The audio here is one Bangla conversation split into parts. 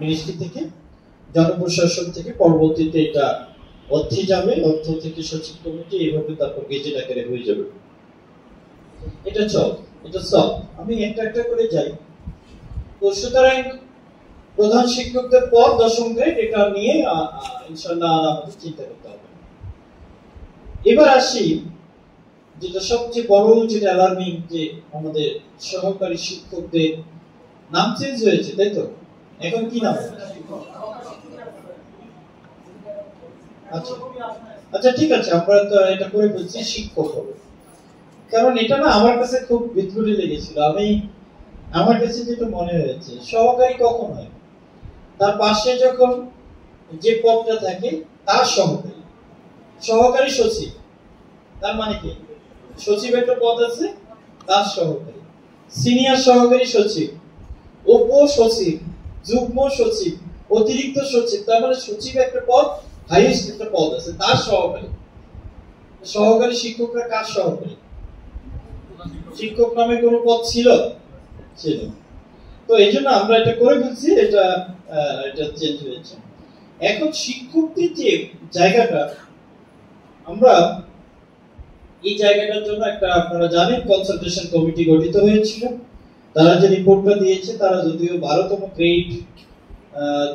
মিনিস্ট্রি থেকে, জনপ্রশাসন থেকে, পরবর্তীতে এটা অর্থে যাবে, অর্থ থেকে সচিব কমিটি, এইভাবে তারপর গেজেট আকারে হয়ে যাবে। এটা সব আমি একটা একটা করে যাই। তো সুতরাং প্রধান শিক্ষকদের পদ 10ম গ্রেড, এটা নিয়ে ইনশাআল্লাহ আমাদের চিন্তা করতে হবে। এবার আসি যেটা সবচেয়ে বড়, যেটা অ্যালার্মিং, যে আমাদের সহকারী শিক্ষকদের নাম চেঞ্জ হয়েছে, তাই তো? এখন কি নাম? আচ্ছা ঠিক আছে, আমরা তো এটা করে বলছি শিক্ষক হবে, কারণ এটা না আমার কাছে খুব বিদ্রুপে লেগেছিল। আমার কাছে যেটা মনে হয়েছে, সহকারী কখন হয়? তার পাশে যখন যে পদটা থাকে তার সহকারী, সহকারী সচিব, তার মানে কি সচিব একটা পদ আছে, তার সহকারী, সিনিয়র সহকারী সচিব, উপ সচিব, যুগ্ম সচিব, অতিরিক্ত সচিব, তার মানে সচিব একটা পদ, হাইয়েস্ট একটা পদ আছে, তার সহকারী। সহকারী শিক্ষকরা কার সহকারী? শিক্ষক নামে কোনো পদ ছিল? তো এই জন্য আমরা এটা করে বলছি, এটা চেঞ্জ হয়েছে। এখন শিক্ষকদের যে জায়গাটা, আমরা এই জায়গাটার জন্য একটা, আপনারা জানেন, কনসালটেশন কমিটি গঠিত হয়েছিল। তারা যে রিপোর্টটা দিয়েছে, তারা যদিও 12তম গ্রেড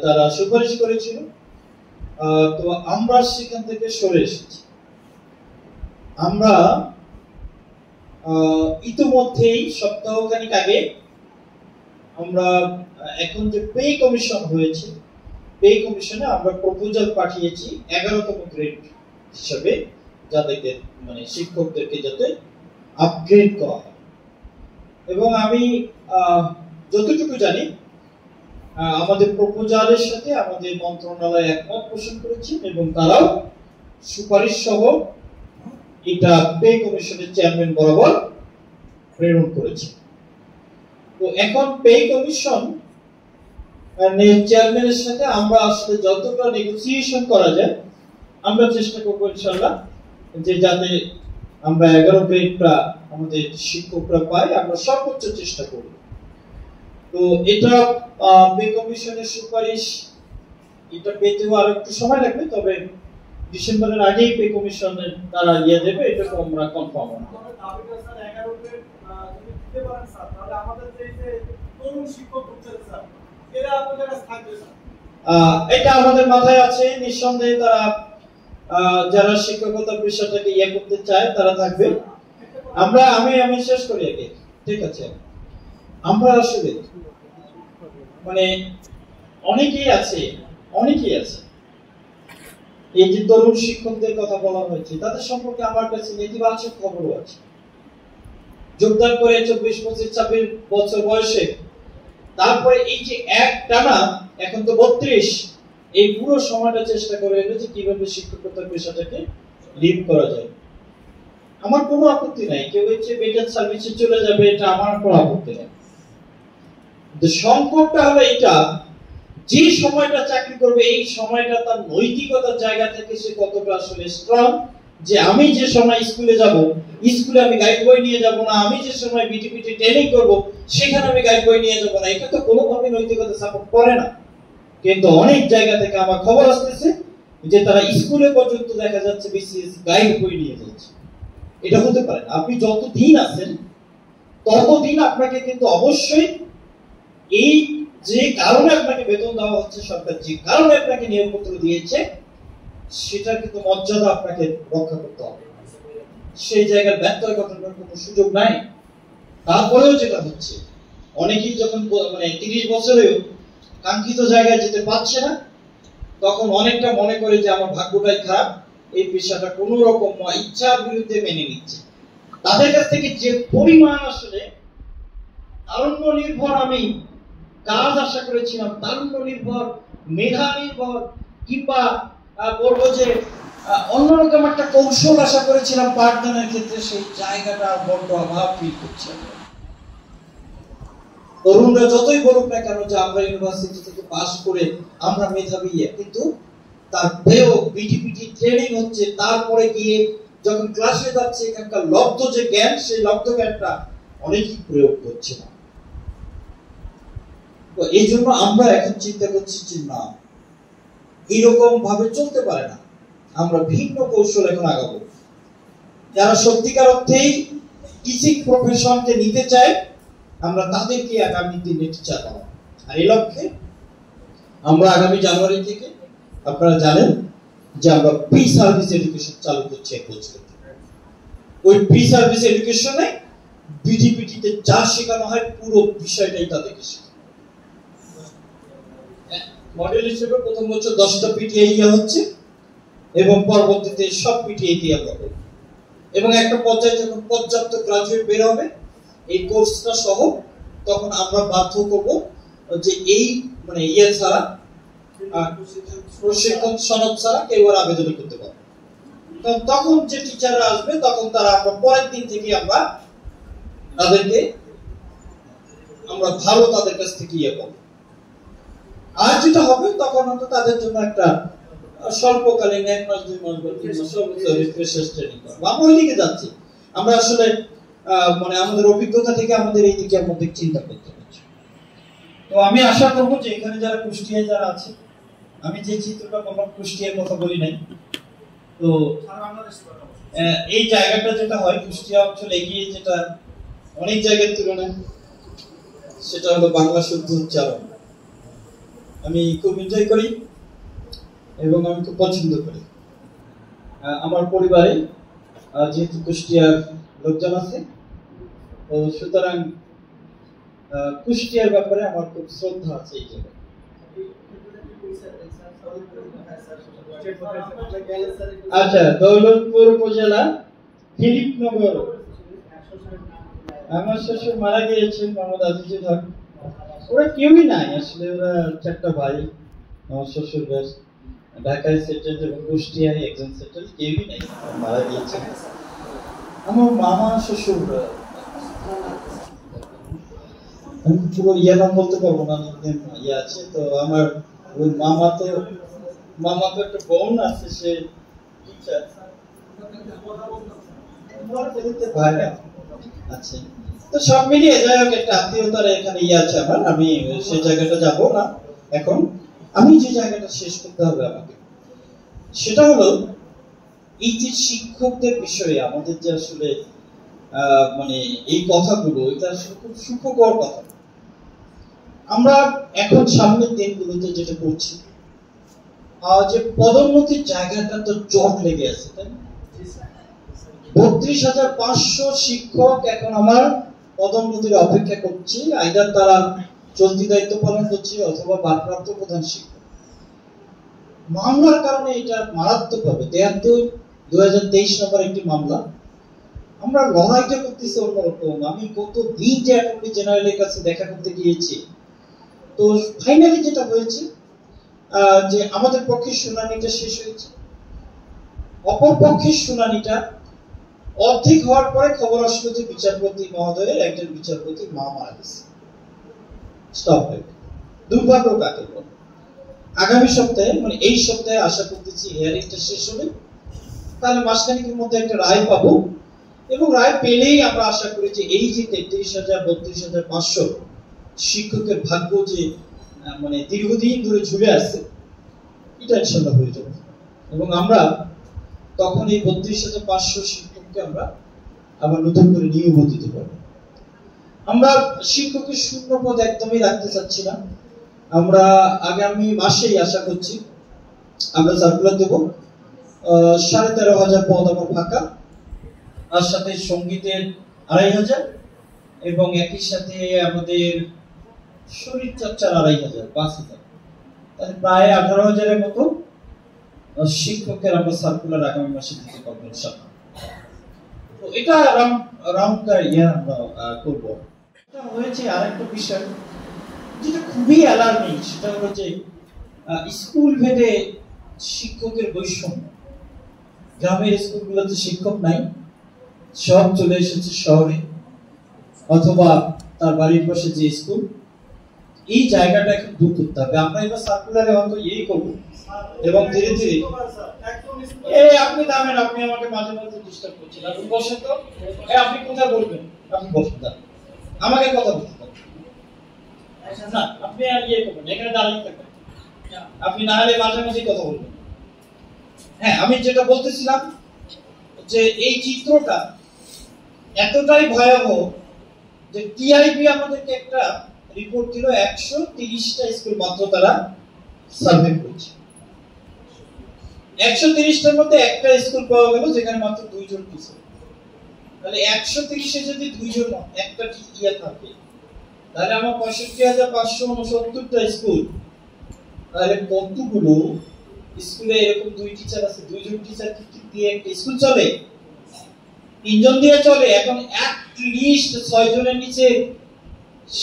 তারা সুপারিশ করেছিল, তো আমরা সেখান থেকে সরে এসেছি। আমরা ইতিমধ্যেই সপ্তাহখানিক আগে আমরা এখন যে পে কমিশন হয়েছে, পে কমিশনে আমরা প্রপোজাল পাঠিয়েছি 11তম গ্রেড হিসাবে, যাদেরকে মানে শিক্ষকদেরকে যাতে আপগ্রেড করা হয়। এবং আমি যতটুকু জানি, আমাদের প্রপোজালের সাথে আমাদের মন্ত্রণালয় একমত পোষণ করেছে, এবং তারাও সুপারিশ সহ এটা পে কমিশনের চেয়ারম্যান বরাবর প্রেরণ করেছে। তো এখন পে কমিশন চেয়ারম্যানের সাথে আমরা আসলে যতটা নেগোসিয়েশন করা যায় আমরা চেষ্টা করবো ইনশাআল্লাহ, যে যাতে আমরা 11 গ্রেডটা আমাদের শিক্ষকরা পায়, আমরা সর্বোচ্চ চেষ্টা করব। তো এটা পে কমিশনের সুপারিশ, এটা পেতেও আর একটু সময় লাগবে, তবে ডিসেম্বরের আগেই পে কমিশনের তারা দেবে, এটা আমরা কনফার্ম। এটা আমাদের মাথায় আছে, নিঃসন্দেহে তারা যারা শিক্ষকতা পেশাটাকে করতে চায় তারা থাকবে। আমি শেষ করি আগে, ঠিক আছে? আমরা আসলে মানে অনেকেই আছে এই যে তরুণ শিক্ষকদের কথা বলা হয়েছে, তাদের সম্পর্কে আমার কাছে নেতিবাচক খবরও আছে। যোগদান করে 24-25-26 বছর বয়সে, তারপরে এই যে এক টানা এখন তো 32, এই পুরো সময়টা চেষ্টা করে যে কিভাবে শিক্ষকতার পেশাটাকে লিড করা যায়। আমার কোনো আপত্তি নাই, কেউ হচ্ছে বেটার সার্ভিসে চলে যাবে, এটা আমার কোনো আপত্তি নাই। সংকটটা হলো এটা, যে সময়টা চাকরি করবে এই সময়টা তার নৈতিকতার জায়গা থেকে সে কতটা আসলে স্ট্রং, যে আমি যে সময় স্কুলে যাব, স্কুলে আমি গাইড বই নিয়ে যাব না, আমি যে সময় বিটিপিটি ট্রেনিং করব সেখানে আমি গাইড বই নিয়ে যাব না, এটা তো কোনোভাবে নৈতিকতা সাপোর্ট করে না। কিন্তু অনেক জায়গা থেকে আমার খবর আসতেছে যে তারা স্কুলে পর্যন্ত দেখা যাচ্ছে বিসিএস গাইড বই নিয়ে যাচ্ছে। এটা হতে পারে না। আপনি যতদিন আছেন ততদিন আপনাকে কিন্তু অবশ্যই এই যে কারণে আপনাকে বেতন দেওয়া হচ্ছে, সরকার যে কারণে আপনাকে নিয়োগপত্র দিয়েছে, সেটা কিন্তু মর্যাদা আপনাকে রক্ষা করতে হবে। সেই জায়গায় ব্যত্যয় ঘটানোর কোনো সুযোগ নাই। তারপরেও যেটা হচ্ছে, অনেকেই যখন মানে 30 বছরেও কাঙ্ক্ষিত জায়গায় যেতে পারছে না, তখন অনেকটা মনে করে যে আমার ভাগ্যটাই খারাপ, এই পেশাটা কোন রকম ইচ্ছার বিরুদ্ধে মেনে নিচ্ছে। তাদের কাছ থেকে যে পরিমাণ আসলে তারুণ্য নির্ভর আমি কাজ আশা করেছিলাম, তারুণ্য নির্ভর, মেধা নির্ভর, কিংবা বলবো যে অন্যরকম একটা কৌশল আশা করেছিলাম পাঠদানের ক্ষেত্রে, সেই জায়গাটা বড্ড অভাব ফিল করছে। তরুণরা যতই বলুক না কেন যে আমরা ইউনিভার্সিটি থেকে পাস করে আমরা মেধাবী, কিন্তু তার প্রয়োগ বিটিপিটি ট্রেনিং হচ্ছে, তারপরে গিয়ে যখন ক্লাসে যাচ্ছে এখানকার লব্ধ যে জ্ঞান, সেই লব্ধ জ্ঞানটা অনেকেই প্রয়োগ করছে না। তো এই জন্য আমরা এখন চিন্তা করছি যে না, এরকম ভাবে চলতে পারে না, আমরা ভিন্ন কৌশল এখন আগাবো। যারা সত্যিকার অর্থেই টিচিং প্রফেশনকে নিতে চায়, আমরা তাদেরকে আগামী দিনে টিচার বানাবো। আর এই লক্ষ্যে আমরা আগামী জানুয়ারি থেকে, আপনারা জানেন যে আমরা প্রি সার্ভিস এডুকেশন চালু করছি এক বছর। ওই প্রি সার্ভিস এডুকেশনে বিডিপিটিতে যা শেখানো হয় পুরো বিষয়টাই তাদেরকে শেখানো। মডেল হিসেবে প্রথম বছর 10টা পিটিআই হচ্ছে এবং পরবর্তীতে সব পিটিআই দিয়ে আমরা করব। এবং একটা পর্যায়ে যখন পর্যাপ্ত গ্রাজুয়েট বের হবে এই কোর্সটা সহ, তখন আমরা বাধ্য করব যে এই মানে ছাড়া, প্রশিক্ষণ সনদ ছাড়া কেউ আর আবেদন করতে পারবে। তখন যে টিচাররা আসবে তখন তারা আমরা পরের দিন থেকে আমরা তাদেরকে ভালো তাদের কাছ থেকে পাবো। আর যেটা হবে তখন হয়তো তাদের জন্য একটা স্বল্পকালীন 1 মাস 2 মাস বা 3 মাস রিফ্রেশার ট্রেনিং করবো। আমরা ওইদিকে যাচ্ছি। আমরা আসলে মানে আমাদের অভিজ্ঞতা থেকে আমাদের এই দিকে আমাদের চিন্তা করতে হচ্ছে। তো আমি আশা করবো যে এখানে যারা কুষ্টিয়ায় যারা আছে, আমি যে চিত্রটা বললাম কুষ্টিয়ার কথা বলি নাই, তো এই জায়গাটা যেটা হয় কুষ্টিয়া অঞ্চল এগিয়ে যেটা অনেক জায়গার তুলনায়, সেটা হলো বাংলা শুদ্ধ উচ্চারণ। আমি খুব এনজয় করি এবং আমি খুব পছন্দ করি। আমার পরিবারে যেহেতু কুষ্টিয়ার লোকজন আছে, তো সুতরাং কুষ্টিয়ার ব্যাপারে আমার খুব শ্রদ্ধা আছে এই জায়গায়। আচ্ছা, দৌলতপুর উপজেলা ফিলিপনগর। আমার শ্বশুর মারা গিয়েছেন, মোহাম্মদ আজিজুল হক। ওরা কেউই নাই আসলে, ওরা 4টা ভাই। আমার শ্বশুর বেশ ঢাকায় সেটেল এবং কুষ্টিয়ায় একজন সেটেল, কেউই নাই, মারা গিয়েছেন। আমার মামা শ্বশুর, আমি পুরো নাম বলতে পারবো না, আছে তো আমার ওই মামা তো একটা বোন আছে, সে টিচার। আচ্ছা, তো সব মিলিয়ে যাই হোক একটা আত্মীয়তার এখানে আছে আমার। আমি সেই জায়গাটা যাবো না এখন। আমি যে জায়গাটা শেষ করতে হবে আমাকে, সেটা হলো এই যে শিক্ষকদের বিষয়ে আমাদের যে আসলে মানে এই কথাগুলো, এটা আসলে খুব সুখকর কথা। আমরা এখন সামনের দিনগুলোতে যেটা করছি, যে পদোন্নতির জায়গাটা তো জট লেগে আছে, তাই না? 32,500 শিক্ষক এখন আমার পদোন্নতির অপেক্ষা করছি। আইদার তারা চলতি দায়িত্ব পালন করছে অথবা ভারপ্রাপ্ত প্রধান শিক্ষক। মামলার কারণে এটা মারাত্মক হবে। 73/2023 নম্বর একটি মামলা। আমরা লড়াইটা করতেছি অন্যরকম। আমি কত দিন যে অ্যাটর্নি জেনারেলের কাছে দেখা করতে গিয়েছি, তো ফাইনালি যেটা হয়েছে যে আমাদের পক্ষে শুনানিটা শেষ হয়েছে, অপর পক্ষের শুনানিটা অর্ধেক হওয়ার পরে খবর আসলো যে বিচারপতি মহোদয়ের একজন বিচারপতি মা মারা গেছে। স্টপ হয়ে গেল। দুর্ভাগ্য কাকে বলে। আগামী সপ্তাহে মানে এই সপ্তাহে আশা করতেছি হিয়ারিংটা শেষ হবে, তাহলে মাসখানেকের মধ্যে একটা রায় পাবো এবং রায় পেলেই আমরা আশা করি যে এই যে 33,000-32,500 শিক্ষকের ভাগ্য যে মানে দীর্ঘদিন ধরে ঝুলে আছে, এটা ইনশাল্লাহ হয়ে যাবে এবং আমরা তখন এই 32,500 শিক্ষককে আমরা আবার নতুন করে নিয়োগ দিতে পারবো। আমরা শিক্ষকের শূন্য পদ একদমই রাখতে চাচ্ছি না। আমরা আগামী মাসেই আশা করছি আমরা সার্কুলার দেব। 13,500 পদ আমার ফাঁকা, তার সাথে সঙ্গীতের 2,500 এবং একই সাথে আমাদের শরীর চর্চার 2,500, 5,000, তাহলে প্রায় 18,000-এর মতো শিক্ষকের আমরা সার্কুলার আগামী মাসে দিতে পারবো ইনশাআল্লাহ। তো এটা রাউন্ড আমরা করবো। এটা হয়েছে আরেকটা বিষয় যেটা খুবই অ্যালার্মিং, সেটা হলো যে স্কুল ভেদে শিক্ষকের বৈষম্য। গ্রামের স্কুলগুলোতে শিক্ষক নাই, সব চলে এসেছে শহরে অথবা তার বাড়ির পাশে যে স্কুল, এই জায়গাটা একটু দূর করতে হবে। আমরা এবার সার্কুলারে হয়তো এই করবো এবং ধীরে ধীরে আপনি দামেন, আপনি আমাকে মাঝে মাঝে ডিস্টার্ব করছেন। আপনি বসেন তো, আপনি কোথায় বলবেন? আপনি বসেন, আমাকে কথা বলতে না আপনি আর ইয়ে করবেন, এখানে দাঁড়িয়ে থাকবেন, আপনি না হলে মাঝামাঝি কথা বলবেন। হ্যাঁ, আমি যেটা বলতেছিলাম যে এই চিত্রটা এতটাই ভয়াবহ যে টিআইবি আমাদেরকে একটা রিপোর্ট দিল 130টা স্কুল মাত্র তারা সার্ভে করেছে। 130টার মধ্যে একটা স্কুল পাওয়া গেল যেখানে মাত্র 2 জন টিচার। তাহলে 130-এ যদি 2 জন একটা টিচার থাকে, তাহলে আমার 65,569টা স্কুল, তাহলে কতগুলো স্কুলে এরকম 2 টিচার আছে? 2 জন টিচার দিয়ে একটা স্কুল চলে? 3 জন দিয়ে চলে। এখন অ্যাট লিস্ট 6 জনের নিচে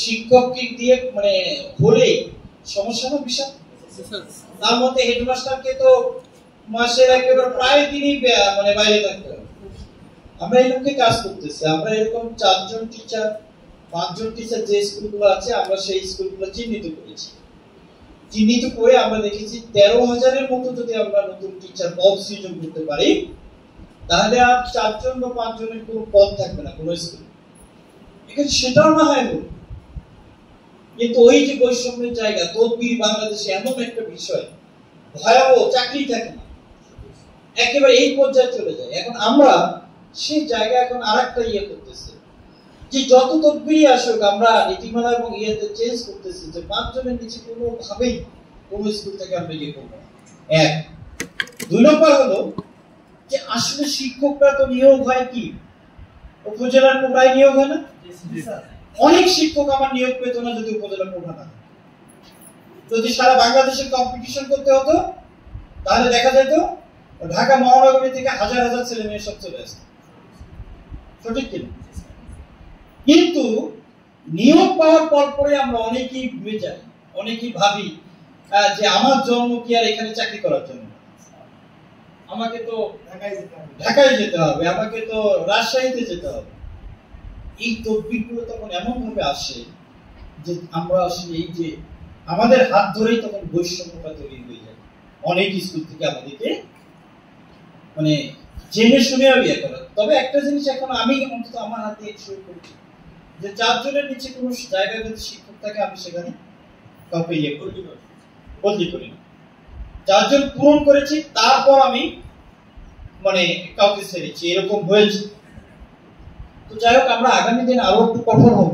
শিক্ষককে দিয়ে মানে হলে সমস্যা না বিশাল। তার মধ্যে হেডমাস্টারকে তো মাসের একেবারে প্রায় দিনই মানে বাইরে থাকতে হবে। আমরা এরকম কাজ করতেছি, আমরা এরকম 4 জন টিচার 5 জন টিচার যে স্কুলগুলো আছে আমরা সেই স্কুলগুলো চিহ্নিত করেছি। চিহ্নিত করে আমরা দেখেছি 13,000-এর মতো যদি আমরা নতুন টিচার পদ সৃজন করতে পারি, তাহলে আর 4 জন বা 5 জনের কোনো পদ থাকবে না কোনো স্কুল। এখানে সেটাও না হয় বলে, কিন্তু ওই যে বৈষম্যের জায়গা, তদবির বাংলাদেশে এমন একটা বিষয় ভয়াবহ, চাকরি থাকে না, একেবারে এই পর্যায়ে চলে যায়। এখন আমরা সেই জায়গা এখন আরেকটা ইয়ে করতেছি যে যত তদবিরই আসুক আমরা নীতিমালা এবং ইয়েতে চেঞ্জ করতেছি যে 5 জনের নিচে কোনোভাবেই কোন স্কুল থেকে আমরা ইয়ে করবো না। 1 2 নম্বর হলো যে আসলে শিক্ষকরা তো নিয়োগ হয় কি উপজেলার কোটায় নিয়োগ হয় না? অনেক শিক্ষক আমার নিয়োগ পেত না যদি উপজেলা কোটা না। যদি সারা বাংলাদেশে কম্পিটিশন করতে হতো তাহলে দেখা যেত ঢাকা মহানগরী থেকে হাজার হাজার ছেলে মেয়ে সব চলে আসে, সঠিক কিনা? কিন্তু নিয়োগ পাওয়ার পর পরে আমরা অনেকেই ভুলে যাই, অনেকেই ভাবি যে আমার জন্ম কি আর এখানে চাকরি করার জন্য, আমাকে তো ঢাকায় যেতে হবে, আমাকে তো রাজশাহীতে যেতে হবে। এই তদবিরগুলো তখন এমন ভাবে আসে যে আমরা আসলে এই যে আমাদের হাত ধরেই তখন বৈষম্যতা তৈরি হয়ে যায়। অনেক স্কুল থেকে আমাদেরকে মানে জেনে শুনে ইয়ে করে। তবে একটা জিনিস এখন আমি অন্তত আমার হাতে শুরু করছি যে 4 জনের নিচে কোনো জায়গায় যদি শিক্ষক থাকে আমি সেখানে কাউকে ইয়ে বদলি করি না। 4 জন পূরণ করেছি তারপর আমি মানে কাউকে ছেড়েছি, এরকম হয়েছে। তো যাই হোক, আমরা আগামী দিন আরো একটু কঠোর হব।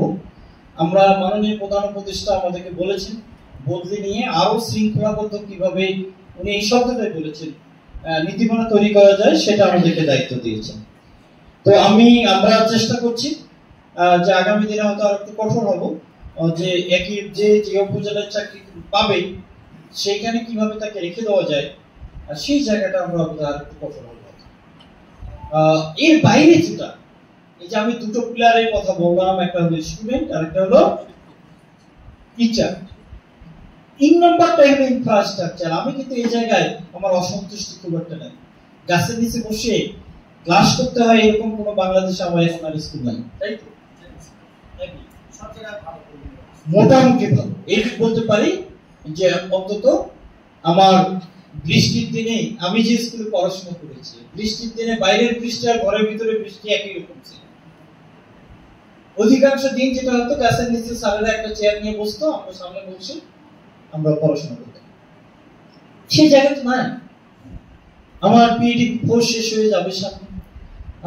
আমরা মাননীয় প্রধান উপদেষ্টা আমাদেরকে বলেছেন বদলি নিয়ে আরো শৃঙ্খলাবদ্ধ কিভাবে, উনি এই শব্দটাই বলেছেন, নীতিমালা তৈরি করা যায়, সেটা আমাদেরকে দায়িত্ব দিয়েছেন। তো আমরা চেষ্টা করছি যে আগামী দিনে হয়তো আরো একটু কঠোর হব, যে একই যে উপজেলার চাকরি পাবে সেইখানে কিভাবে তাকে রেখে দেওয়া যায়, সেই জায়গাটা আমরা আরো একটু কঠোর হব। এর বাইরে যেটা, এই যে আমি দুটো পিলারের কথা বললাম, একটা হলো স্টুডেন্ট আর একটা হলো টিচার। 3 নম্বরটা হলো ইনফ্রাস্ট্রাকচার। আমি কিন্তু এই জায়গায় আমার অসন্তুষ্টি খুব একটা নাই। গাছের নিচে বসে ক্লাস করতে হয় এরকম কোনো বাংলাদেশে আমার এখন আর স্কুল নাই, তাই তো? মোটামুটি ভালো এই বলতে পারি যে অন্তত আমার বৃষ্টির দিনে আমি যে স্কুলে পড়াশোনা করেছি, বৃষ্টির দিনে বাইরের বৃষ্টি আর ঘরের ভিতরে বৃষ্টি একই রকম ছিল। অধিকাংশ দিন যেটা হতো গাছের নিচে স্যারেরা একটা চেয়ার নিয়ে বসতো, আমরা সামনে বসে আমরা পড়াশোনা করতাম। সেই জায়গা তো নাই। আমার পিএইচডি কোর্স শেষ হয়ে যাবে সামনে,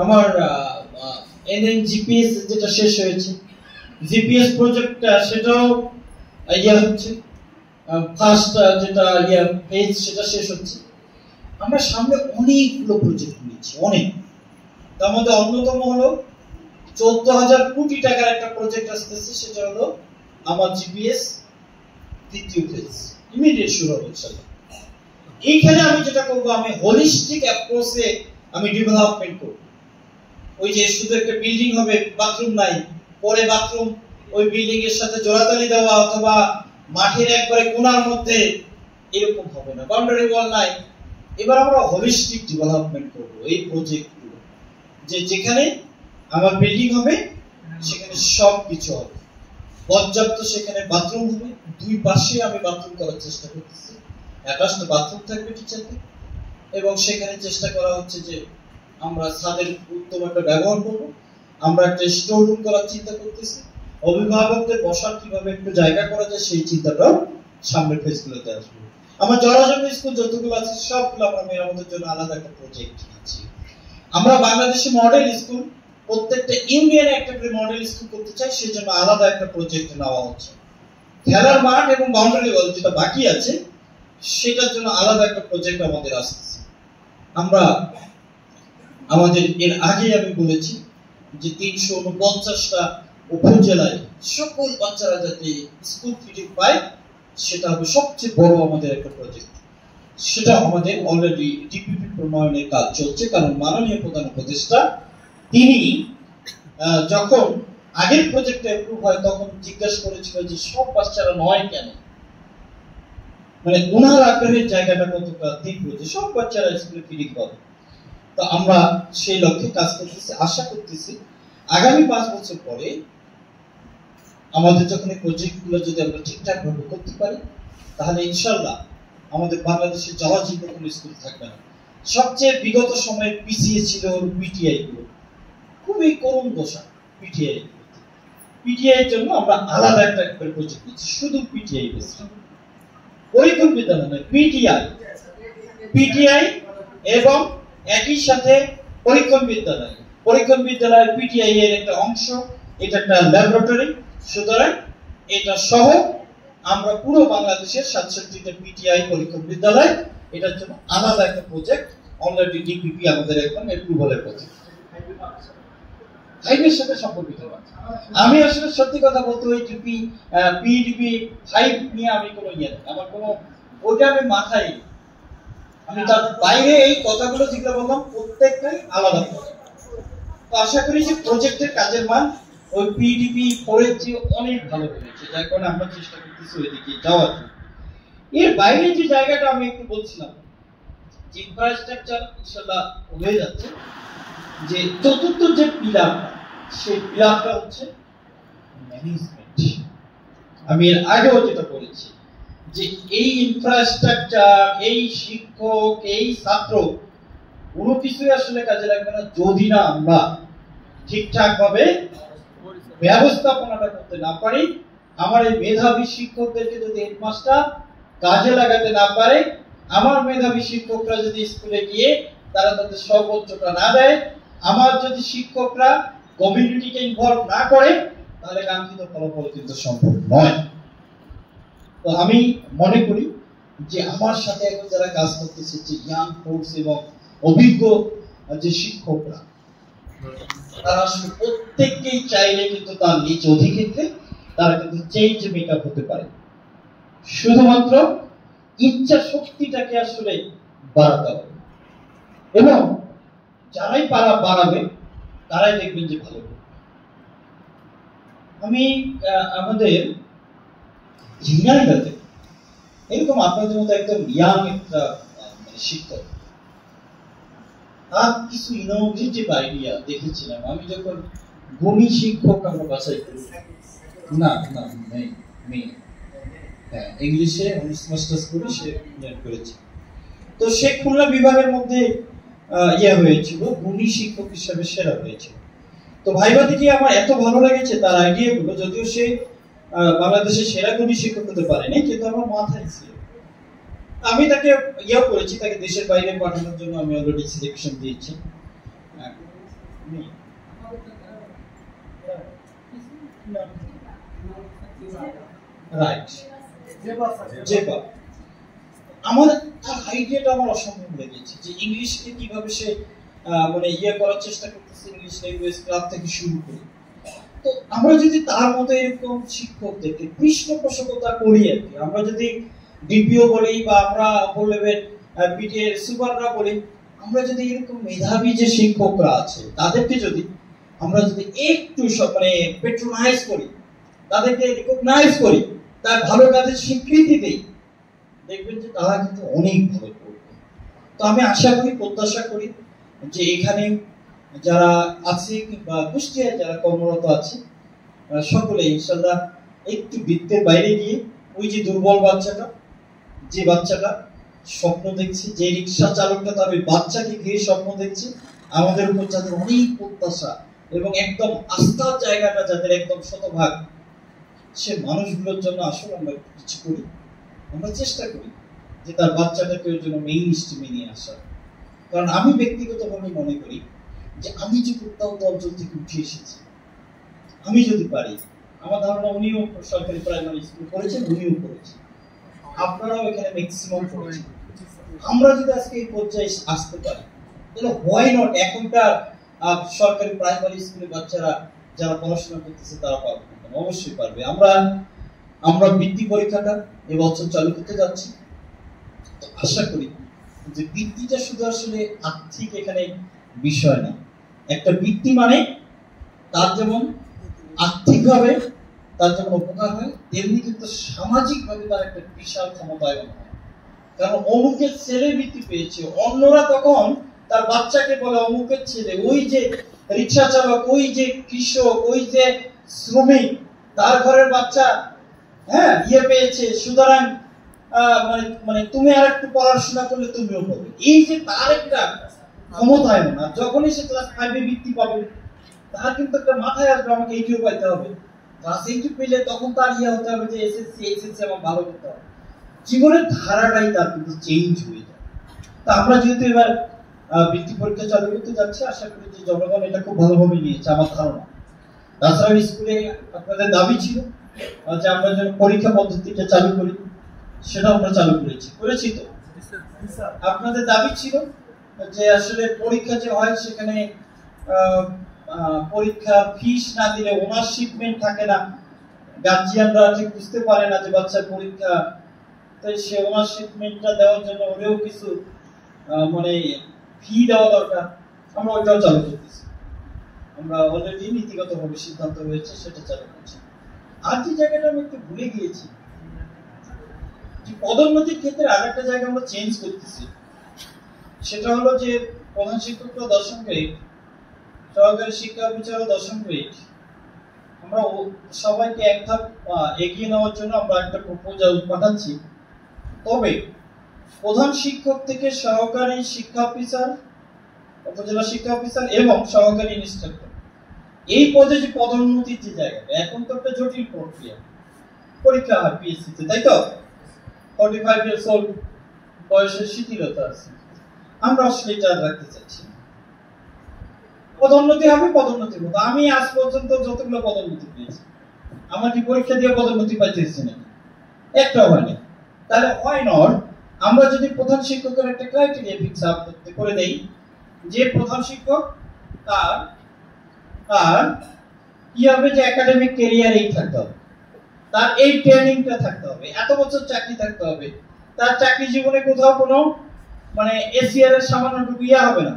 আমার এনএনজিপিএস যেটা শেষ হয়েছে, জিপিএস প্রজেক্টটা সেটাও হচ্ছে, ফার্স্ট যেটা পেজ সেটা শেষ হচ্ছে। আমরা সামনে অনেকগুলো প্রজেক্ট নিয়েছি, অনেক। তার মধ্যে অন্যতম হলো 14,000 কোটি টাকার একটা প্রজেক্ট আসতেছে, সেটা হলো আমার জিপিএস দ্বিতীয় ফেজ, ইমিডিয়েট শুরু হবে ইনশাআল্লাহ। এইখানে আমি যেটা করবো, আমি হোলিস্টিক অ্যাপ্রোচে আমি ডেভেলপমেন্ট করব। ওই যে শুধু একটা বিল্ডিং হবে, বাথরুম নাই, পরে বাথরুম ওই বিল্ডিং এর সাথে জোড়াতালি দেওয়া অথবা মাঠের একবারে কোণার মধ্যে, এরকম হবে না। বাউন্ডারি ওয়াল নাই। এবার আমরা হোলিস্টিক ডেভেলপমেন্ট করব এই প্রজেক্টগুলো, যে যেখানে আমার বিল্ডিং হবে সেখানে সব কিছু হবে, পর্যাপ্ত সেখানে বাথরুম হবে, 2 পাশে আমি বাথরুম করার চেষ্টা করতেছি, অ্যাটাচড বাথরুম থাকবে টিচারদের, এবং সেখানে চেষ্টা করা হচ্ছে যে আমরা ছাদের উত্তম একটা ব্যবহার করব। আমরা একটা স্টোর রুম করার চিন্তা করতেছি, অভিভাবকদের বসার কিভাবে একটু জায়গা করা যায় সেই চিন্তাটাও সামনের ফেজগুলোতে আসবে। আমার জরাজীর্ণ স্কুল যতগুলো আছে সবগুলো আমরা মেরামতের জন্য আলাদা একটা প্রজেক্ট নিচ্ছি। আমরা বাংলাদেশে মডেল স্কুল প্রত্যেকটা ইউনিয়নে একটা করে মডেল স্কুল করতে চাই, সেজন্য আলাদা একটা প্রজেক্ট নেওয়া হচ্ছে। খেলার মাঠ এবং বাউন্ডারি ওয়াল যেটা বাকি আছে সেটার জন্য আলাদা একটা প্রজেক্ট আমাদের আসছে। আমরা আমাদের এর আগে আমি বলেছি যে 349টা উপজেলায় সকল বাচ্চারা যাতে স্কুল ফিডিং পায় সেটা হবে সবচেয়ে বড় আমাদের একটা প্রজেক্ট। সেটা আমাদের অলরেডি ডিপিপি প্রণয়নের কাজ চলছে, কারণ মাননীয় প্রধান উপদেষ্টা তিনি যখন আগের প্রজেক্টে অ্যাপ্রুভ হয় তখন জিজ্ঞাসা করেছিল যে সব বাচ্চারা নয় কেন, মানে ওনার আগ্রহের জায়গাটা কতটা তীব্র যে সব বাচ্চারা স্কুলে ফিডিং পাবে। তো আমরা সেই লক্ষ্যে কাজ করতেছি, আশা করতেছি আগামী 5 বছর পরে আমাদের যখন এই প্রজেক্টগুলো যদি আমরা ঠিকঠাক ভাবে করতে পারি তাহলে ইনশাআল্লাহ আমাদের বাংলাদেশে জরাজীর্ণ কোনো স্কুল থাকবে না। সবচেয়ে বিগত সময়ে পিছিয়ে ছিল পিটিআই গুলো, খুবই করুণ দশা পিটিআই। পিটিআই এর জন্য আমরা আলাদা একটা প্রজেক্ট নিচ্ছি, শুধু পিটিআই বেস, পরীক্ষণ বিদ্যালয় নয়, পিটিআই এবং একই সাথে পরীক্ষণ বিদ্যালয়। পরীক্ষণ বিদ্যালয়ের পিটিআই এর একটা অংশ, এটা একটা ল্যাবরেটরি। সুতরাং এটা সহ আমরা পুরো বাংলাদেশের 67টা পিটিআই পরীক্ষণ বিদ্যালয়, এটার জন্য আলাদা একটা প্রজেক্ট অলরেডি ডিপিপি আমাদের এখন অ্যাপ্রুভালের পথে। ফাইভের সাথে সম্পর্কিত আমি আসলে সত্যি কথা বলতে ওই পিডিপি 5 নিয়ে আমি কোনো ইয়ে নেই, আমার কোনো ওটা আমি মাথায়, আমি তার বাইরে এই কথাগুলো যেগুলো বললাম প্রত্যেকটাই আলাদা। তো আশা করি যে প্রজেক্টের কাজের মান ওই পিডিপি 4 এর চেয়ে অনেক ভালো হয়েছে, যার কারণে আমরা চেষ্টা করতেছি ওইদিকে যাওয়ার। এর বাইরে যে জায়গাটা আমি একটু বলছিলাম যে ইনফ্রাস্ট্রাকচার ইনশাআল্লাহ হয়ে যাচ্ছে, যে চতুর্থ যে পিলার সেই পিলারটা হচ্ছে ম্যানেজমেন্ট। আমি এর আগেও যেটা বলেছি যে এই ইনফ্রাস্ট্রাকচার, এই শিক্ষক, এই ছাত্র কোনো কিছুই আসলে কাজে লাগবে না যদি না আমরা ঠিকঠাক ভাবে ব্যবস্থাপনাটা করতে না পারি। আমার এই মেধাবী শিক্ষকদেরকে যদি হেডমাস্টার কাজে লাগাতে না পারে, আমার মেধাবী শিক্ষকরা যদি স্কুলে গিয়ে তারা তাদের সর্বোচ্চটা না দেয়, আমার যদি শিক্ষকরা কমিউনিটিকে ইনভলভ না করে, তাহলে কাঙ্ক্ষিত ফলাফল কিন্তু সম্ভব নয়। তো আমি মনে করি যে আমার সাথে এখন যারা কাজ করতেছে, যে ইয়াং ফোর্স এবং অভিজ্ঞ যে শিক্ষকরা, তারা প্রত্যেককেই চাইলে কিন্তু তার নিজ অধিক্ষেত্রে তারা কিন্তু চেঞ্জ মেকআপ হতে পারে। শুধুমাত্র ইচ্ছা শক্তিটাকে আসলে বাড়াতে হবে, এবং যারাই বাড়াবে তারাই দেখবেন যে ভালো। আমি আমাদের ঝিনাইদহে এরকম আপনাদের মতো একদম ইয়াং একটা শিক্ষক, আর কিছু ইনোভেটিভ আইডিয়া দেখেছিলাম আমি যখন গুণী শিক্ষক আমরা বাছাই করি। না না মেয়ে, হ্যাঁ, ইংলিশে অনার্স মাস্টার্স করে সে করেছে। তো সে খুলনা বিভাগের মধ্যে হয়েছিল, গুণী শিক্ষক হিসেবে সেরা হয়েছিল। তো ভাইবা থেকে আমার এত ভালো লেগেছে তার আইডিয়াগুলো, যদিও সে বাংলাদেশের সেরা গুণী শিক্ষক হতে পারেনি, কিন্তু আমার মাথায় ছিল। আমি তাকে করেছি, তাকে দেশের বাইরে পাঠানোর জন্য আমি অলরেডি সিলেকশন দিয়েছি। রাইট, আমার তার আইডিয়াটা আমার অসম্ভব লেগেছে, যে ইংলিশকে কিভাবে সে মানে করার চেষ্টা করতেছে, ইংলিশ ল্যাঙ্গুয়েজ ক্লাব থেকে শুরু করে। তো আমরা যদি তার মতো এরকম শিক্ষকদেরকে পৃষ্ঠপোষকতা করি আর কি, আমরা যদি ডিপিও বলি বা আমরা বললেন পিটিএ সুপাররা বলি, আমরা যদি এরকম মেধাবী যে শিক্ষকরা আছে তাদেরকে যদি আমরা যদি একটু মানে পেট্রোনাইজ করি, তাদেরকে রিকগনাইজ করি, তার ভালো কাজের স্বীকৃতি দেই, দেখবেন যে তারা কিন্তু অনেক ভালো করবে। তো আমি আশা করি, প্রত্যাশা করি যে এখানে যারা আছে কিংবা কুষ্টিয়ায় যারা কর্মরত আছে সকলে ইনশাআল্লাহ একটু বৃত্তের বাইরে গিয়ে ওই যে দুর্বল বাচ্চাটা, যে বাচ্চাটা স্বপ্ন দেখছে, যে রিক্সা চালকটা তার ওই বাচ্চাকে ঘিরে স্বপ্ন দেখছে, আমাদের উপর যাদের অনেক প্রত্যাশা, এবং একদম আস্থার জায়গাটা যাদের একদম শতভাগ, সে মানুষগুলোর জন্য আসলে আমরা কিছু করি। আমরা চেষ্টা করি যে তার বাচ্চাটাকে ওই জন্য মেইন স্ট্রিমে নিয়ে আসা। কারণ আমি ব্যক্তিগতভাবে মনে করি যে আমি যে প্রত্যন্ত অঞ্চল থেকে উঠে এসেছি, আমি যদি পারি, আমার ধারণা উনিও সরকারি প্রাইমারি স্কুল করেছেন, উনিও করেছেন, আপনারাও এখানে ম্যাক্সিমাম করেছেন। আমরা যদি আজকে এই পর্যায়ে আসতে পারি, তাহলে হোয়াই নট এখনকার সরকারি প্রাইমারি স্কুলের বাচ্চারা যারা পড়াশোনা করতেছে তারা পারবে? অবশ্যই পারবে। আমরা বৃত্তি পরীক্ষাটা এবছর চালু করতে যাচ্ছি। তো আশা করি যে বৃত্তিটা শুধু আসলে আর্থিক এখানে বিষয় না। একটা বৃত্তি মানে তার যেমন আর্থিকভাবে তার যেমন উপকার হয়, তেমনি কিন্তু সামাজিকভাবে তার একটা বিশাল ক্ষমতায়ন হয়। কারণ অমুকের ছেলে বৃত্তি পেয়েছে, অন্যরা তখন তার বাচ্চাকে বলে অমুকের ছেলে, ওই যে রিক্সা চালক, ওই যে কৃষক, ওই যে শ্রমিক, তার ঘরের বাচ্চা পেয়েছে, সুতরাং মানে তুমি আর একটু পড়াশোনা করলে তুমিও পাবে। এই যে তার একটা ক্ষমতায়ন। আর যখনই সে ক্লাস 5 বৃত্তি পাবে, তার কিন্তু একটা মাথায় আসবে আমাকে এইটিও পাইতে হবে। ক্লাস 8 পেলে তখন তার হতে হবে যে এসএসসি আমার ভালো করতে হবে। জীবনের ধারাটাই তার কিন্তু চেঞ্জ হয়ে যায়। তা আমরা যেহেতু এবার বৃত্তি পরীক্ষা চালু করতে যাচ্ছি, আশা করি যে জনগণ এটা খুব ভালোভাবে নিয়েছে আমার ধারণা। তাছাড়া স্কুলে আপনাদের দাবি ছিল যে আমরা যেন পরীক্ষা পদ্ধতিটা চালু করি, সেটা আমরা চালু করেছি তো। আপনাদের দাবি ছিল যে আসলে পরীক্ষা যে হয় সেখানে পরীক্ষা ফিস না দিলে ওনারশিপমেন্ট থাকে না, গার্জিয়ানরা ঠিক বুঝতে পারে না যে বাচ্চার পরীক্ষা, তাই সে ওনারশিপমেন্টটা দেওয়ার জন্য ওরেও কিছু মানে ফি দেওয়া দরকার। আমরা ওইটাও চালু করতেছি। আমরা অলরেডি নীতিগতভাবে সিদ্ধান্ত হয়েছে, সেটা চালু করছি। আর যে জায়গাটা আমি একটু ভুলে গিয়েছি, যে পদোন্নতির ক্ষেত্রে আরেকটা জায়গা আমরা চেঞ্জ করতেছি, সেটা হলো যে প্রধান শিক্ষকরা 10ম গ্রেড, সহকারী শিক্ষা অফিসারও 10ম গ্রেড, আমরা সবাইকে এক ধাপ এগিয়ে নেওয়ার জন্য আমরা একটা প্রপোজাল পাঠাচ্ছি। তবে প্রধান শিক্ষক থেকে সহকারী শিক্ষা অফিসার, উপজেলা শিক্ষা অফিসার এবং সহকারী ইন্সট্রাক্টর, এই পদে যে পদোন্নতির যে জায়গাটা, এখন তো একটা জটিল প্রক্রিয়া। পরীক্ষা হয় পিএসসি তে, তাই তো? 45 ইয়ার্স ওল্ড বয়সের শিথিলতা আছে। আমরা আসলে এটা রাখতে চাচ্ছি। পদোন্নতি হবে পদোন্নতির মতো। আমি আজ পর্যন্ত যতগুলো পদোন্নতি পেয়েছি, আমার কি পরীক্ষা দিয়ে পদোন্নতি পাইতেছি নাকি? একটাও হয়নি। তাহলে হয় নট আমরা যদি প্রধান শিক্ষকের একটা ক্রাইটেরিয়া ফিক্স আপ করে দেই যে প্রধান শিক্ষক তার কি হবে, যে একাডেমিক ক্যারিয়ারেই থাকতে হবে, তার এই ট্রেনিংটা থাকতে হবে, এত বছর চাকরি থাকতে হবে, তার চাকরি জীবনে কোথাও কোনো মানে এসিআর এর সামান্যটুকু হবে না।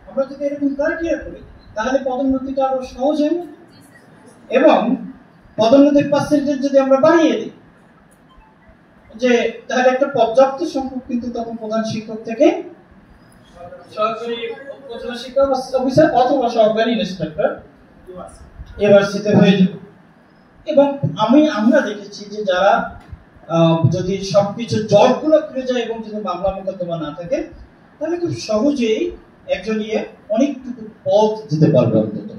আমরা যদি এরকম ক্রাইটেরিয়া করি, তাহলে পদোন্নতিটা আরো সহজ হবে এবং পদোন্নতির পার্সেন্টেজ যদি আমরা বাড়িয়ে দিই, যে তাহলে একটা পর্যাপ্ত সংখ্যক কিন্তু তখন প্রধান শিক্ষক থেকে সহকারী উপজেলা শিক্ষা অফিসার অথবা সহকারী ইন্সট্রাক্টর এভার্সিতে হয়ে যাবে। এবং আমরা দেখেছি যে যারা যদি সবকিছু জবগুলো খুলে যায় এবং যদি মামলা মোকদ্দমা না থাকে, তাহলে খুব সহজেই একজন অনেকটুকু পথ দিতে পারবে। অন্তত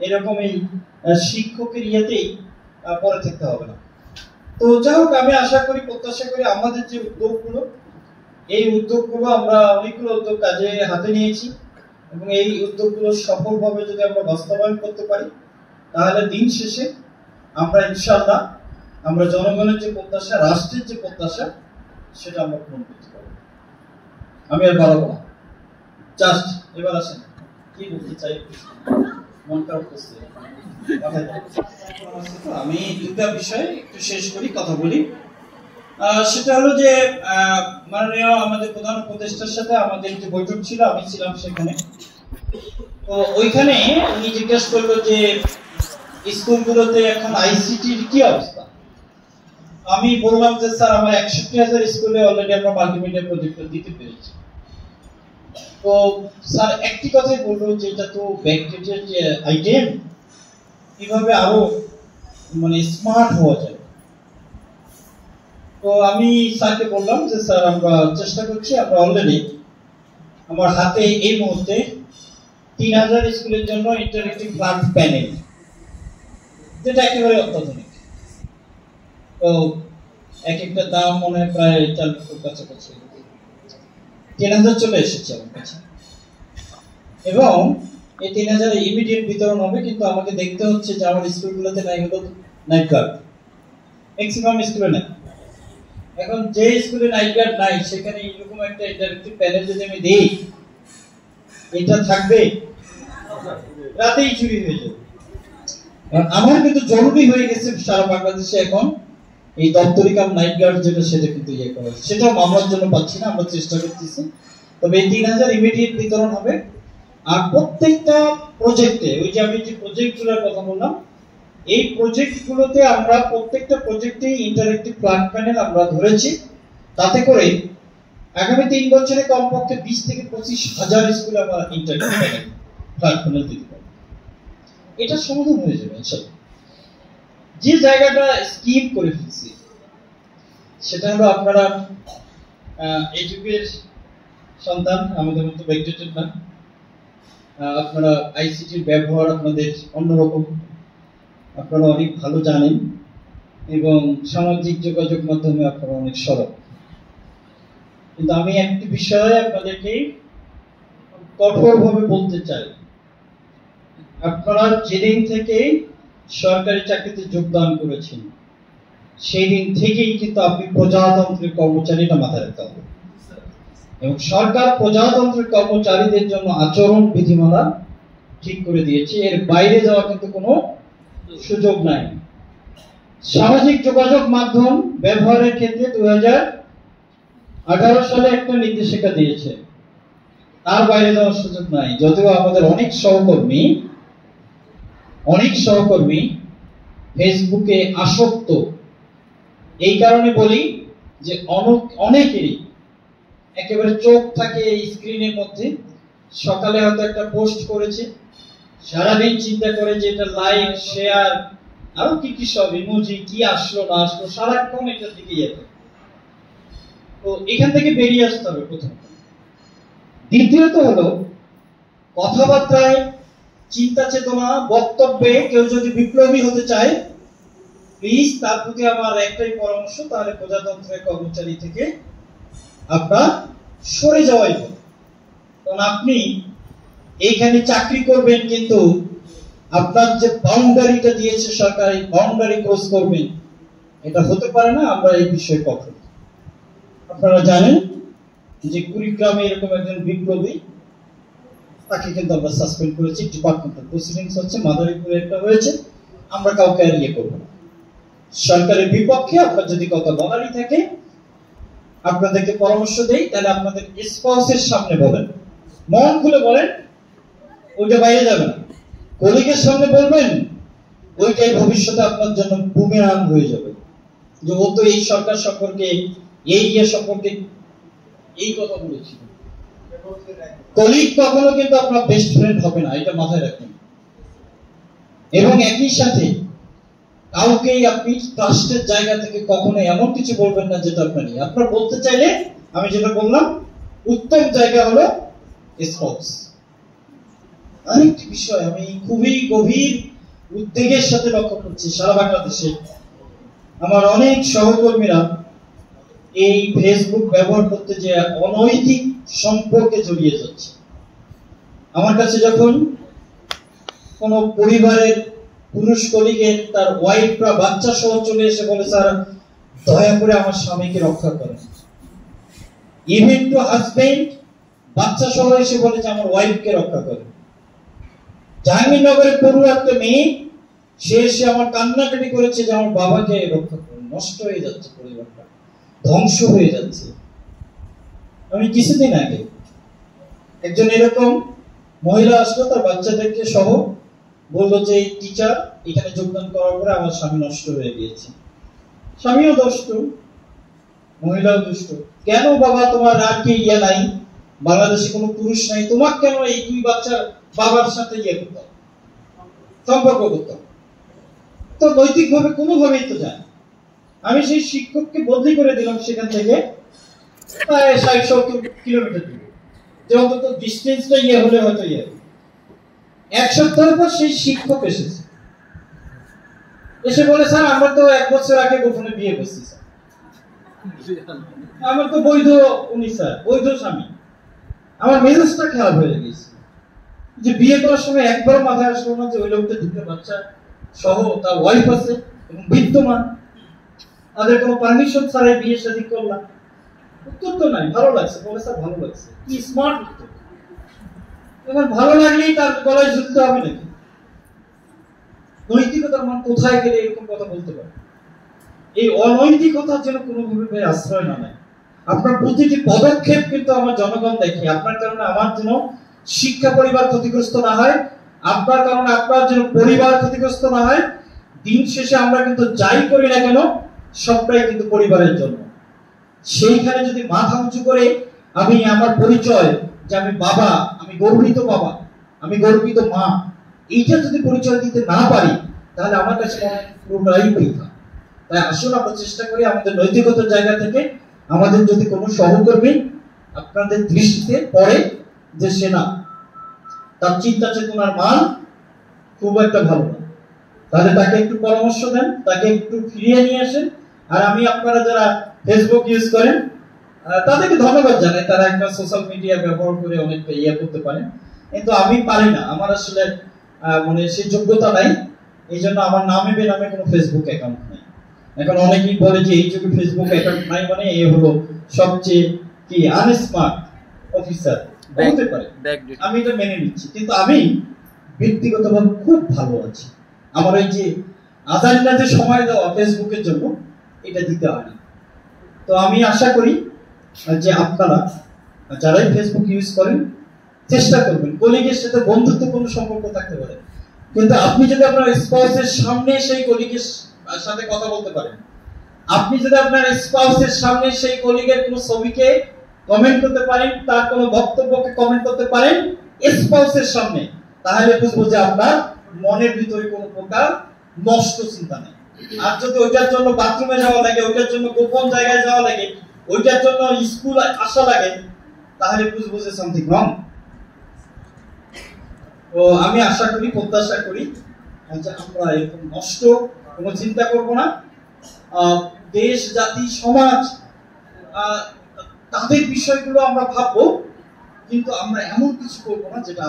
এরকম এই শিক্ষকের ইয়েতেই পরে থাকতে হবে না। তো যাই হোক, আমি আশা করি, প্রত্যাশা করি আমাদের যে উদ্যোগগুলো, এই উদ্যোগগুলো আমরা অনেকগুলো উদ্যোগ কাজে হাতে নিয়েছি এবং এই উদ্যোগগুলো সফলভাবে যদি আমরা বাস্তবায়ন করতে পারি, তাহলে দিন শেষে আমরা ইনশাআল্লাহ আমরা জনগণের যে প্রত্যাশা, রাষ্ট্রের যে প্রত্যাশা, সেটা আমরা পূরণ করতে পারব। আমি আর বাড়াবো না, জাস্ট এবার আসেন কি বলতে চাই, মন খারাপ করছে। আমি দুটা বিষয় একটু শেষ করি, কথা বলি। সেটা হলো যে মাননীয় আমাদের প্রধান উপদেষ্টার সাথে আমাদের যে বৈঠক ছিল, আমি ছিলাম সেখানে। তো ওইখানে উনি জিজ্ঞেস করলো যে স্কুলগুলোতে এখন আইসিটির কি অবস্থা। আমি বললাম যে স্যার, আমার 61,000 স্কুলে অলরেডি আমরা মাল্টিমিডিয়া প্রজেক্টর দিতে পেরেছি। তো স্যার একটি কথাই বললো যে এটা তো ব্যাকডেটেড যে আইটেম, কিভাবে আরো মানে স্মার্ট হওয়া যায়। তো আমি স্যারকে বললাম যে স্যার, আমরা চেষ্টা করছি, আমরা অলরেডি আমার হাতে এই মুহূর্তে 3000 স্কুলের জন্য ইন্টারেক্টিভ ফ্ল্যাট প্যানেল, যেটা একেবারে অত্যাধুনিক। তো এক একটা দাম মনে হয় প্রায় 4 লক্ষের কাছাকাছি, 3000 চলে এসেছে আমার কাছে। এবং এই 3000 ইমিডিয়েট বিতরণ হবে, কিন্তু আমাকে দেখতে হচ্ছে যে আমার স্কুলগুলোতে নাই হলো নাইট গার্ড, ম্যাক্সিমাম স্কুলে নাই। এখন যে স্কুলে নাইট গার্ড নাই সেখানে এরকম একটা ইন্টারেক্টিভ প্যানেল যদি আমি দেই, এটা থাকবে, রাতেই চুরি হয়ে যাবে। আমার কিন্তু জরুরি হয়ে গেছে সারা বাংলাদেশে এখন এই দপ্তরি কাম নাইট গার্ড যেটা, সেটা কিন্তু ইয়ে করা, সেটাও মামলার জন্য পাচ্ছি না, আমরা চেষ্টা করতেছি। তবে এই 3000 ইমিডিয়েট বিতরণ হবে। আর প্রত্যেকটা প্রজেক্টে, ওই যে আমি যে প্রজেক্টগুলোর কথা বললাম, এই প্রজেক্টগুলোতে আমরা প্রত্যেকটা প্রজেক্টেই ইন্টারেক্টিভ ফ্ল্যাট প্যানেল আমরা ধরেছি, তাতে করে আগামী 3 বছরে কমপক্ষে 20 থেকে 25,000 স্কুলে আমরা ইন্টারেক্টিভ প্যানেল ফ্ল্যাট প্যানেল দিতে পারবো। এটা সমাধান হয়ে যাবে ইনশাআল্লাহ। যে জায়গাটা স্কিপ করে ফেলছি সেটা হলো, আপনারা এই যুগের সন্তান, আমাদের মতো ব্যাকডেটেড না, আপনারা আইসিটির ব্যবহার আপনাদের অন্যরকম, আপনারা অনেক ভালো জানেন এবং সামাজিক যোগাযোগ মাধ্যমে আপনারা অনেক সরব। কিন্তু আমি একটি বিষয়ে আপনাদেরকে কঠোরভাবে বলতে চাই, আপনারা যেদিন থেকে সরকারি চাকরিতে যোগদান করেছেন সেই দিন থেকেই কিন্তু আপনি প্রজাতন্ত্রের কর্মচারীরা মাথায় রাখতে হবে, এবং সরকার প্রজাতন্ত্রের কর্মচারীদের জন্য আচরণ বিধিমালা ঠিক করে দিয়েছে, এর বাইরে যাওয়া কিন্তু কোনো সুযোগ নাই। সামাজিক যোগাযোগ মাধ্যম ব্যবহারের ক্ষেত্রে 2018 সালে একটা নির্দেশিকা দিয়েছে, তার বাইরে যাওয়ার সুযোগ নাই। যদিও আমাদের অনেক সহকর্মী ফেসবুকে আসক্ত, এই কারণে বলি যে অনেকেরই একেবারে চোখ থাকে এই স্ক্রিনের মধ্যে। সকালে হয়তো একটা পোস্ট করেছে, সারাদিন চিন্তা করে যে এটা লাইক, শেয়ার, আরো কি সব ইমোজি, কি আসলো না আসলো, সারাক্ষণ এটার দিকে যেতে। তো এখান থেকে বেরিয়ে আসতে হবে প্রথমত। দ্বিতীয়ত হলো, কথাবার্তায়, চিন্তা চেতনা, বক্তব্যে কেউ যদি বিপ্লবী হতে চায়, প্লিজ তার প্রতি আমার একটাই পরামর্শ, তাহলে প্রজাতন্ত্রের কর্মচারী থেকে আপনার সরে যাওয়াই ভালো। কারণ আপনি এইখানে চাকরি করবেন, কিন্তু আপনার যে বাউন্ডারিটা দিয়েছে সরকার, এই বাউন্ডারি ক্রস করবেন, এটা হতে পারে না। আমরা এই বিষয়ে কঠোর। আপনারা জানেন যে কুড়িগ্রামে এরকম একজন বিপ্লবী, তাকে কিন্তু আমরা সাসপেন্ড করেছি, ডিপার্টমেন্টাল প্রসিডিংস হচ্ছে, মাদারীপুরে একটা হয়েছে। আমরা কাউকে আর ইয়ে করবো না। সরকারের বিপক্ষে আপনার যদি কথা বলারই থাকে, আপনাদেরকে পরামর্শ দেই, তাহলে আপনাদের স্পাউসের সামনে বলেন, মন খুলে বলেন, ওইটা বাইরে যাবে না। কলিগের সামনে বলবেন, ওইটাই ভবিষ্যতে আপনার জন্য বুমেরাং হয়ে যাবে, যে ও তো এই সরকার সম্পর্কে, এই ইয়ে সম্পর্কে এই কথা বলেছিল। কলিগ কখনো কিন্তু আপনার বেস্ট ফ্রেন্ড হবে না, এটা মাথায় রাখবেন। এবং একই সাথে কাউকেই আপনি ট্রাস্টের জায়গা থেকে কখনো এমন কিছু বলবেন না যেটা আপনার নেই। আপনার বলতে চাইলে, আমি যেটা বললাম, উত্তম জায়গা হলো স্পাউস। আরেকটি বিষয় আমি খুবই গভীর উদ্বেগের সাথে লক্ষ্য করছি, সারা বাংলাদেশে আমার অনেক সহকর্মীরা এই ফেসবুক ব্যবহার করতে যে অনৈতিক সম্পর্কে জড়িয়ে যাচ্ছে। আমার কাছে যখন কোন পরিবারের পুরুষ কলিগের তার ওয়াইফরা বাচ্চা সহ চলে এসে বলে, স্যার দয়া করে আমার স্বামীকে রক্ষা করেন, ইভেন টু হাজবেন্ড বাচ্চা সহ এসে বলে যে আমার ওয়াইফকে রক্ষা করেন। জাহাঙ্গীরনগরের পড়ুয়া একটা মেয়ে, সে এসে আমার কান্নাকাটি করেছে যে আমার বাবাকে রক্ষা করেন, নষ্ট হয়ে যাচ্ছে পরিবারটা, ধ্বংস হয়ে যাচ্ছে। আমি কিছুদিন আগে একজন এরকম মহিলা আসলো, তার বাচ্চাদেরকে সহ, বললো যে এই টিচার এখানে যোগদান করার পরে আমার স্বামী নষ্ট হয়ে গিয়েছে। স্বামীও দুষ্ট, মহিলাও দুষ্ট। কেন বাবা, তোমার আর কি ইয়ে নাই, বাংলাদেশে কোনো পুরুষ নাই, তোমার কেন এই দুই বাচ্চার বাবার সাথে ইয়ে করতাম, সম্পর্ক করতাম? তো নৈতিকভাবে কোনোভাবেই তো যায়। আমি সেই শিক্ষককে বদলি করে দিলাম সেখান থেকে প্রায় 60-70 কিলোমিটার দূরে, যে অন্তত ডিস্টেন্সটা ইয়ে হলে হয়তো ইয়ে। এক সপ্তাহের পর সেই শিক্ষক এসেছে, এসে বলে স্যার আমরা তো 1 বছর আগে গোপনে বিয়ে করছি স্যার, আমার তো বৈধ উনি স্যার, বৈধ স্বামী। আমার মেজাজটা খারাপ হয়ে গেছে যে বিয়ে করার সময় একবার মাথায় আসলো না যে ওই লোকটা 2টা বাচ্চা সহ তার ওয়াইফ আছে এবং বিদ্যমান, তাদের কোনো পারমিশন ছাড়াই বিয়ে শাদী করলাম। উত্তর তো নাই, ভালো লাগছে, বলে স্যার ভালো লাগছে। কি স্মার্ট উত্তর! এবার ভালো লাগলেই তার গলায় ঝুলতে হবে নাকি? নৈতিকতার মান কোথায় গেলে এরকম কথা বলতে পারে? এই অনৈতিকতার যেন কোনোভাবে আশ্রয় না নেয়। আপনার প্রতিটি পদক্ষেপ কিন্তু আমার জনগণ দেখে। আপনার কারণে আমার যেন শিক্ষা পরিবার ক্ষতিগ্রস্ত না হয়, আপনার কারণে আপনার যেন পরিবার ক্ষতিগ্রস্ত না হয়। দিন শেষে আমরা কিন্তু যাই করি না কেন সবটাই কিন্তু পরিবারের জন্য। সেইখানে যদি মাথা উঁচু করে আমি আমার পরিচয় যে আমি বাবা, আমি গর্বিত বাবা, আমি গর্বিত মা, এইটা যদি পরিচয় দিতে না পারি তাহলে আমার কাছে পুরোটাই বৃথা। তাই আসুন আমরা চেষ্টা করি আমাদের নৈতিকতার জায়গা থেকে, আমাদের যদি কোনো সহকর্মী আপনাদের দৃষ্টিতে পড়ে যে সে না, তার চিন্তা চেতনার মান খুব একটা ভালো না, তাহলে তাকে একটু পরামর্শ দেন, তাকে একটু ফিরিয়ে নিয়ে আসেন। আর আমি আপনারা যারা ফেসবুক ইউজ করেন তাদেরকে ধন্যবাদ জানাই, তারা একটা সোশ্যাল মিডিয়া ব্যবহার করে অনেকটা ইয়ে করতে পারে, কিন্তু আমি পারি না, আমার আসলে মানে সেই যোগ্যতা নাই। এই জন্য আমার নামে বেনামে কোনো ফেসবুক অ্যাকাউন্ট নেই। এখন অনেকেই বলে যে এই যুগে ফেসবুক অ্যাকাউন্ট নাই মানে এই হলো সবচেয়ে কি আনস্মার্ট অফিসার, হতে পারে, আমি এটা মেনে নিচ্ছি। কিন্তু আমি ব্যক্তিগতভাবে খুব ভালো আছি। আমার ওই যে আজানটা যে সময় দেওয়া ফেসবুকের জন্য এটা দিতে হয় না। তো আমি আশা করি যে আপনারা যারাই ফেসবুক ইউজ করেন চেষ্টা করবেন, কলিগের সাথে বন্ধুত্বপূর্ণ সম্পর্ক থাকতে পারে, কিন্তু আপনি যদি আপনার স্পাউসের সামনে সেই কলিগের সাথে কথা বলতে পারেন, আপনি যদি আপনার স্পাউসের সামনে সেই কলিগের কোনো ছবিকে কমেন্ট করতে পারেন, তার কোনো বক্তব্যকে কমেন্ট করতে পারেন স্পাউসের সামনে, তাহলে বুঝবো যে আপনার মনের ভিতরে কোনো প্রকার নষ্ট চিন্তা নেই। আর যদি ওইটার জন্য বাথরুমে যাওয়া লাগে, ওইটার জন্য গোপন জায়গায় যাওয়া লাগে, ওইটার জন্য স্কুল আসা লাগে, তাহলে বুঝবো যে সামথিং রং। তো আমি আশা করি, প্রত্যাশা করি যে আমরা এরকম নষ্ট কোনো চিন্তা করব না। দেশ, জাতি, সমাজ তাদের বিষয়গুলো আমরা ভাববো, কিন্তু আমরা এমন কিছু করবো না যেটা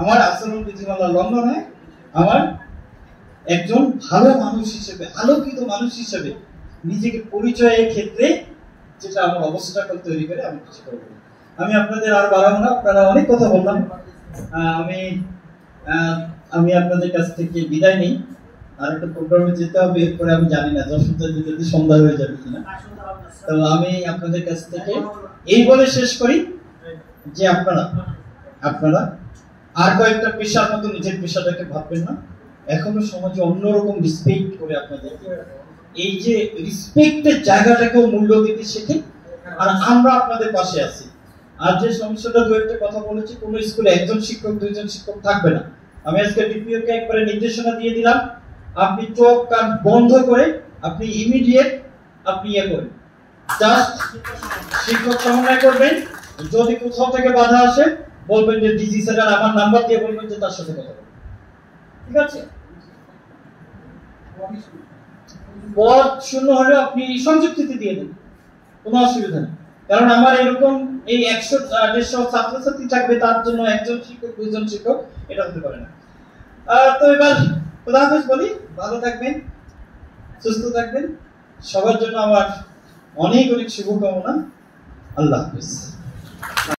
আমার আচরণ বিধিমালা লঙ্ঘন হয়, আমার একজন ভালো মানুষ হিসেবে, আলোকিত মানুষ হিসেবে নিজেকে পরিচয়ের ক্ষেত্রে যেটা আমার অবস্থাটা তৈরি করে আমি কিছু করবো না। আমি আপনাদের আর বাড়াবো না, আপনারা অনেক কথা বললাম। আমি আপনাদের কাছ থেকে বিদায় নেই, আর একটা প্রোগ্রামে যেতে হবে, এরপরে আমি জানি না যদি সন্ধ্যা হয়ে যাবে কিনা। তো আমি আপনাদের কাছ থেকে এই বলে শেষ করি যে আপনারা আর কয়েকটা পেশার মতো নিজের পেশাটাকে ভাববেন না। এখনো সমাজে অন্যরকম রিসপেক্ট করে আপনাদের, এই যে রিসপেক্টের জায়গাটাকেও মূল্য দিতে শেখে। আর আমরা আপনাদের পাশে আছি। আর যে সমস্যাটা দু একটা কথা বলেছি, কোন স্কুলে একজন শিক্ষক 2জন শিক্ষক থাকবে না। আমি আজকে ডিপিও কে একবারে নির্দেশনা দিয়ে দিলাম, আপনি চোখ কান বন্ধ করে আপনি ইমিডিয়েট আপনি ইয়ে করেন, জাস্ট শিক্ষক সমন্বয় করবেন। যদি কোথাও থেকে বাধা আসে বলবেন যে ডিজি স্যার, আমার নাম্বার দিয়ে বলবেন যে তার সাথে কথা বলবেন, ঠিক আছে? পদ শূন্য হলে আপনি সংযুক্তিতে দিয়ে দেন, কোনো অসুবিধা নেই। কারণ আমার এরকম এই 100-150 ছাত্রছাত্রী থাকবে, তার জন্য একজন শিক্ষক 2জন শিক্ষক এটা হতে পারে না। তো এবার খোদা হাফেজ বলি, ভালো থাকবেন, সুস্থ থাকবেন, সবার জন্য আমার অনেক অনেক শুভকামনা। আল্লাহ হাফেজ।